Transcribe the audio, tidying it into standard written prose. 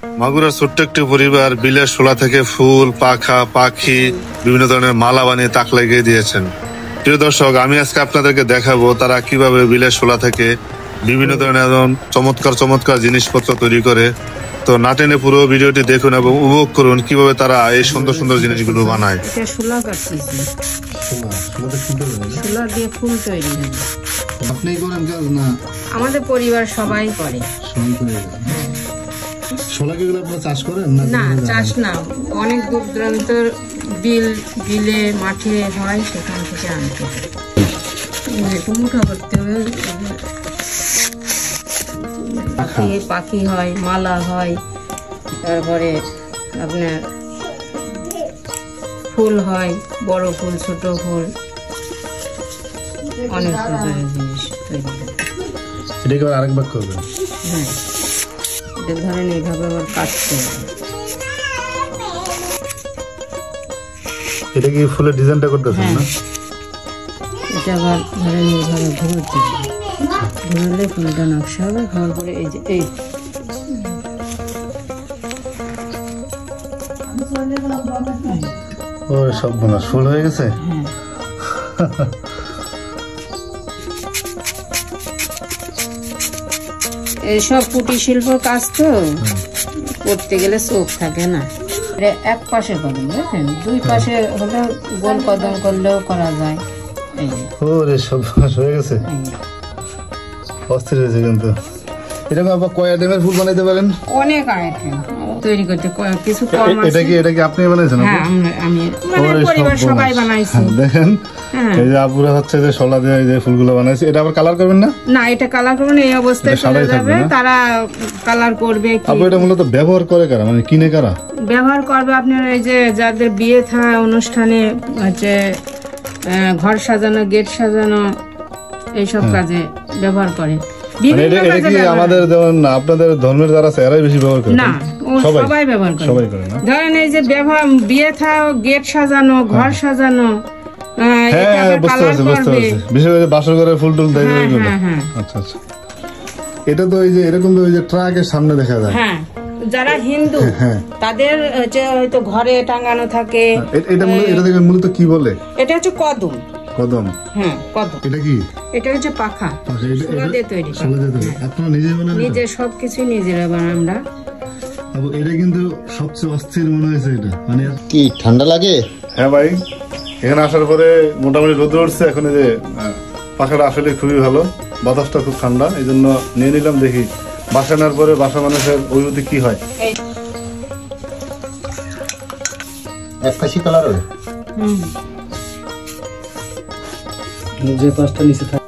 মাগুরার ছোট্ট একটি পরিবার বিলের শোলা থেকে ফুল, পাখা, পাখি, বিভিন্ন ধরনের মালা বানিয়ে তাক লাগিয়ে দিয়েছেন। প্রিয় দর্শক, আমি আজকে আপনাদেরকে দেখাবো তারা কিভাবে বিলের শোলা থেকে বিভিন্ন ধরনের চমৎকার চমৎকার জিনিসপত্র তৈরি করে। তো না টেনে পুরো ভিডিওটি দেখুন এবং উপভোগ করুন কিভাবে তারা এই সুন্দর সুন্দর জিনিসগুলো বানায়। আমাদের পরিবার সবাই করে। চাষ করেন না? চাষ না, অনেক দূর দূরান্তর বিলে মাঠে হয়, সেখান থেকে আনতে মুঠা করতে হবে। পাখি হয়, মালা হয়, তারপরে আপনার ফুল হয়, বড় ফুল, ছোট ফুল, অনেক প্রকারের জিনিস তৈরি হয়। এটাকে আরেকবার করবেন? হ্যাঁ, এটা ধরেন এইভাবে আবার কাটতে হবে। এটা কি ফুলের ডিজাইনটা করতেছেন না? এটা আবার ধরেন এইভাবে ঘুরতে হবে, ঘুরলে ফুলটা নকশা হবে। হওয়ার পরে এই যে এই সব বোনা ফুল হয়ে গেছে। এইসব কুটির শিল্পর কাজ তো করতে গেলে চোখ থাকে না। এক পাশে কদম, বুঝলেন, দুই পাশে হলে গোল কদম করলেও করা যায়। ওরে সব হয়ে গেছে, অস্থির হয়েছে। কিন্তু এরকম আবার কয় আইটেমের ফুল বানাইতে পারেন? অনেক আইটেম তৈরি করতে কিছু। এটা কি আপনি বানাইছেন? হ্যাঁ, আমি পরিবার সবাই বানাইছি। দেখেন এই যে আপুরা হচ্ছে যে শলা দিয়ে এই যে ফুলগুলো বানাইছে। এটা আবার কালার করবেন না? না, এটা কালার করবেন, এই অবস্থায় চলে যাবে। তারা কালার করবে কি? আপু এটা মূলত ব্যবহার করে কারা, মানে কিনে কারা ব্যবহার করবে? আপনার এই যে যাদের বিয়ে থা অনুষ্ঠানে হচ্ছে ঘর সাজানো, গেট সাজানো, এইসব কাজে ব্যবহার করে। আমাদের যেমন আপনাদের ধর্মের যারা আছে এরাই বেশি ব্যবহার করে? না, সবাই ব্যবহার করে। সবাই করে না? ধরেন এই যে বিয়ে থা, গেট সাজানো, ঘর সাজানো, বাসর ঘরে ফুল টুল দেয়। আচ্ছা আচ্ছা, এটা তো এই যে এরকম ওই যে ট্রাকের সামনে দেখা যায়। হ্যাঁ, যারা হিন্দু তাদের হয়তো ঘরে টাঙানো থাকে। এটা দেখে মূলত কি বলে? এটা হচ্ছে কদম। কদম? হ্যাঁ, কদম। এটা কি? এটা হচ্ছে পাখা, শোলা দিয়ে তৈরি। আপনারা নিজে বানান? নিজে সবকিছু নিজেরা বানাই আমরা। এটা কিন্তু সবচেয়ে অস্থির মনে হয়েছে। এটা মানে কি ঠান্ডা লাগে? হ্যাঁ ভাই, এখানে আসার পরে মোটামুটি রোদ উঠছে। এখন এই যে পাখাটা আসলে খুবই ভালো, বাতাসটা খুব ঠান্ডা, এই জন্য নিয়ে নিলাম। দেখি বাসা নেওয়ার পরে বাসা মানুষের অনুভূতি কি হয়। এক পাশি কালার হয়, যে পাঁচটা নিচে থাকে।